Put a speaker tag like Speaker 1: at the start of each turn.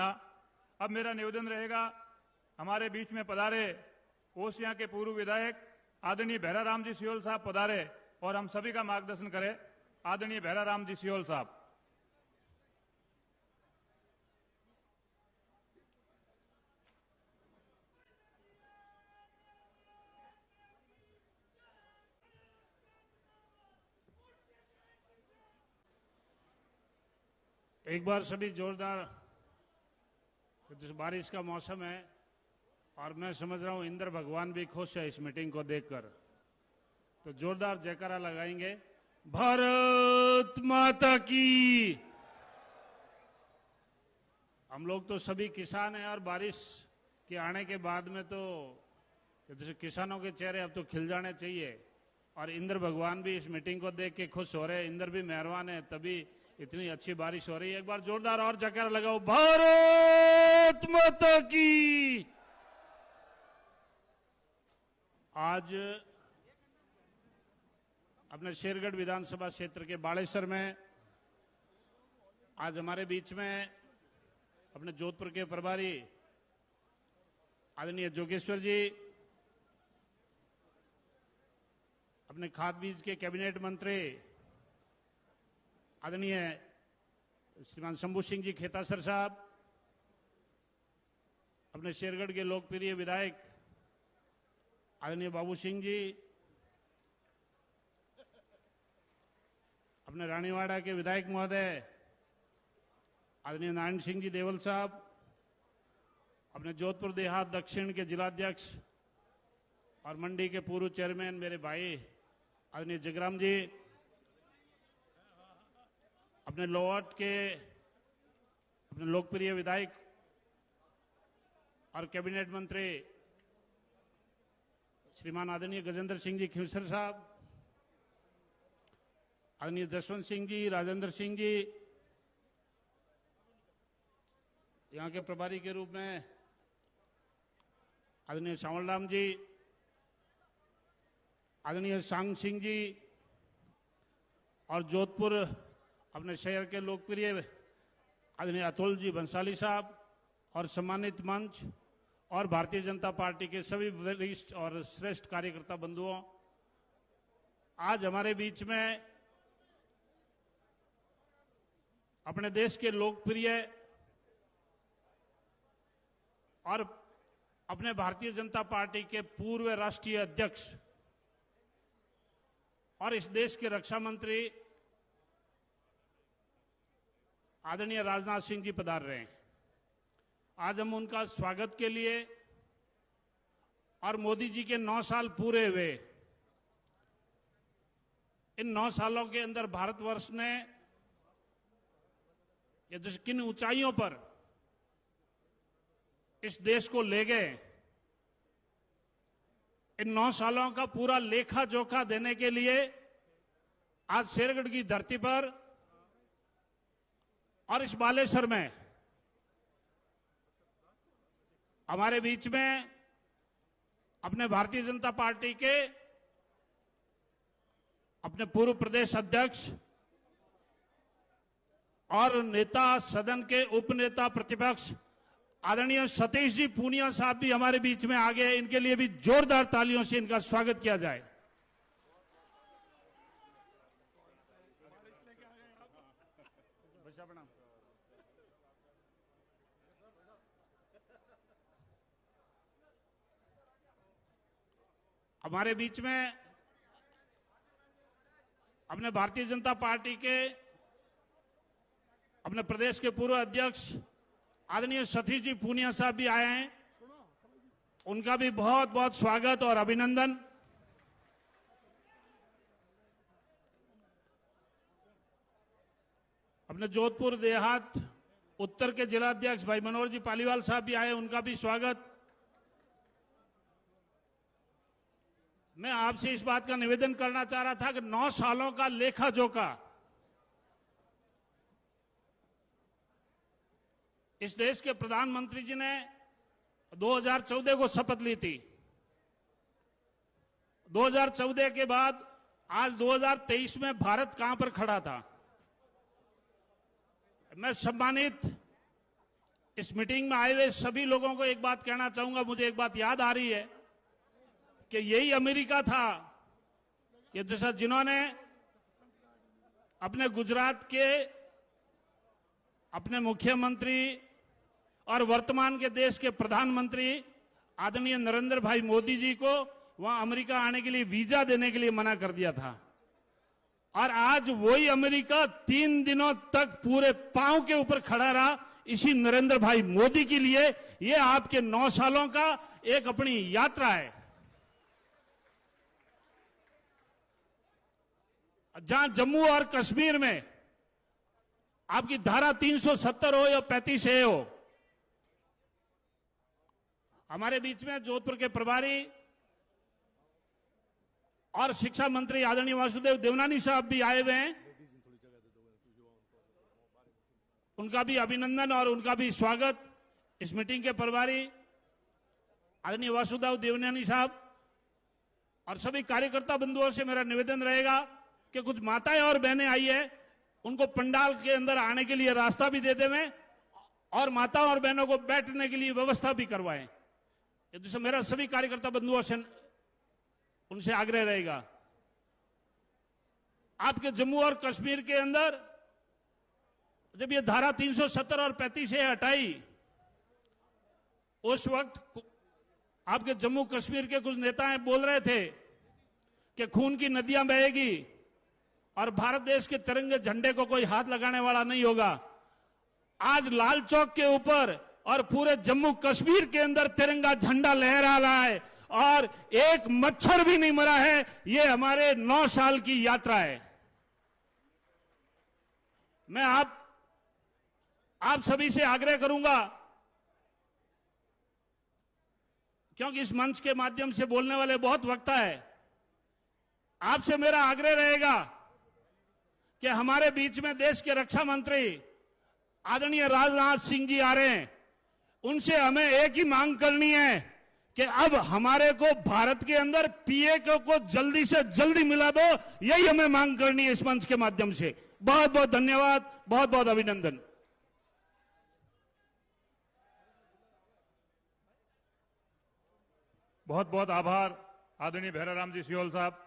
Speaker 1: रखना। अब मेरा निवेदन रहेगा, हमारे बीच में पधारे ओसियां के पूर्व विधायक आदरणीय भैराराम जी सियोल साहब पधारे और हम सभी का मार्गदर्शन करें। आदरणीय भैराराम जी सियोल साहब।
Speaker 2: एक बार सभी जोरदार, बारिश का मौसम है और मैं समझ रहा हूं इंद्र भगवान भी खुश है इस मीटिंग को देखकर, तो जोरदार जयकारा लगाएंगे। भारत माता की। हम लोग तो सभी किसान हैं और बारिश के आने के बाद में तो जैसे किसानों के चेहरे अब तो खिल जाने चाहिए और इंद्र भगवान भी इस मीटिंग को देख के खुश हो रहे हैं। इंद्र भी मेहरबान है, तभी इतनी अच्छी बारिश हो रही है। एक बार जोरदार और जयकारा लगाओ, भारत माता की। आज अपने शेरगढ़ विधानसभा क्षेत्र के बाड़ेसर में आज हमारे बीच में अपने जोधपुर के प्रभारी आदरणीय जोगेश्वर जी, अपने खाद बीज के कैबिनेट मंत्री आदरणीय श्रीमान शंभू सिंह जी खेतासर साहब, अपने शेरगढ़ के लोकप्रिय विधायक आदरणीय बाबू सिंह जी, अपने रानीवाड़ा के विधायक महोदय आदरणीय नारायण सिंह जी देवल साहब, अपने जोधपुर देहात दक्षिण के जिलाध्यक्ष और मंडी के पूर्व चेयरमैन मेरे भाई आदरणीय जगराम जी, अपने लोहाट के अपने लोकप्रिय विधायक और कैबिनेट मंत्री श्रीमान आदरणीय गजेंद्र सिंह जी खिवसर साहब, आदरणीय जसवंत सिंह जी, राजेंद्र सिंह जी, यहाँ के प्रभारी के रूप में आदरणीय सांवलराम जी, आदरणीय सांग सिंह जी और जोधपुर अपने शहर के लोकप्रिय आदरणीय अतुल जी बंसाली साहब और सम्मानित मंच और भारतीय जनता पार्टी के सभी वरिष्ठ और श्रेष्ठ कार्यकर्ता बंधुओं, आज हमारे बीच में अपने देश के लोकप्रिय और अपने भारतीय जनता पार्टी के पूर्व राष्ट्रीय अध्यक्ष और इस देश के रक्षा मंत्री आदरणीय राजनाथ सिंह जी पधार रहे हैं। आज हम उनका स्वागत के लिए और मोदी जी के 9 साल पूरे हुए, इन 9 सालों के अंदर भारतवर्ष ने ये किन ऊंचाइयों पर इस देश को ले गए, इन 9 सालों का पूरा लेखा जोखा देने के लिए आज शेरगढ़ की धरती पर और इस बालेश्वर में हमारे बीच में अपने भारतीय जनता पार्टी के अपने पूर्व प्रदेश अध्यक्ष और नेता सदन के उपनेता प्रतिपक्ष आदरणीय सतीश जी पूनिया साहब भी हमारे बीच में आ गए। इनके लिए भी जोरदार तालियों से इनका स्वागत किया जाए। हमारे बीच में अपने भारतीय जनता पार्टी के अपने प्रदेश के पूर्व अध्यक्ष आदरणीय सतीश जी पूनिया साहब भी आए हैं, उनका भी बहुत बहुत स्वागत और अभिनंदन। अपने जोधपुर देहात उत्तर के जिलाध्यक्ष भाई मनोहर जी पालीवाल साहब भी आए, उनका भी स्वागत। मैं आपसे इस बात का निवेदन करना चाह रहा था कि 9 सालों का लेखा जोखा इस देश के प्रधानमंत्री जी ने 2014 को शपथ ली थी। 2014 के बाद आज 2023 में भारत कहां पर खड़ा था। मैं सम्मानित इस मीटिंग में आए हुए सभी लोगों को एक बात कहना चाहूंगा। मुझे एक बात याद आ रही है कि यही अमेरिका था कि जैसा जिन्होंने अपने गुजरात के अपने मुख्यमंत्री और वर्तमान के देश के प्रधानमंत्री आदरणीय नरेंद्र भाई मोदी जी को वहां अमेरिका आने के लिए वीजा देने के लिए मना कर दिया था। और आज वही अमेरिका 3 दिनों तक पूरे पांव के ऊपर खड़ा रहा इसी नरेंद्र भाई मोदी के लिए। ये आपके 9 सालों का एक अपनी यात्रा है, जहां जम्मू और कश्मीर में आपकी धारा 370 हो या 35A हो। हमारे बीच में जोधपुर के प्रभारी और शिक्षा मंत्री आदरणीय वासुदेव देवनानी साहब भी आए हुए हैं। उनका भी अभिनंदन और उनका भी स्वागत। इस मीटिंग के प्रभारी आदरणीय वासुदेव देवनानी साहब और सभी कार्यकर्ता बंधुओं से मेरा निवेदन रहेगा कि कुछ माताएं और बहनें आई है, उनको पंडाल के अंदर आने के लिए रास्ता भी दे देवें और माताओं और बहनों को बैठने के लिए व्यवस्था भी करवाएं। ये मेरा सभी कार्यकर्ता बंधुओं से उनसे आग्रह रहेगा। आपके जम्मू और कश्मीर के अंदर जब ये धारा 370 और 35A हटाई, उस वक्त आपके जम्मू कश्मीर के कुछ नेता बोल रहे थे कि खून की नदियां बहेगी और भारत देश के तिरंगे झंडे को कोई हाथ लगाने वाला नहीं होगा। आज लाल चौक के ऊपर और पूरे जम्मू कश्मीर के अंदर तिरंगा झंडा लहरा रहा है और एक मच्छर भी नहीं मरा है। ये हमारे 9 साल की यात्रा है। मैं आप सभी से आग्रह करूंगा, क्योंकि इस मंच के माध्यम से बोलने वाले बहुत वक्ता है, आपसे मेरा आग्रह रहेगा कि हमारे बीच में देश के रक्षा मंत्री आदरणीय राजनाथ सिंह जी आ रहे हैं। उनसे हमें एक ही मांग करनी है कि अब हमारे को भारत के अंदर पीएके को जल्दी से जल्दी मिला दो। यही हमें मांग करनी है इस मंच के माध्यम से। बहुत बहुत धन्यवाद, बहुत बहुत अभिनंदन।
Speaker 1: बहुत बहुत आभार आदरणीय भैराराम जी सियोल साहब।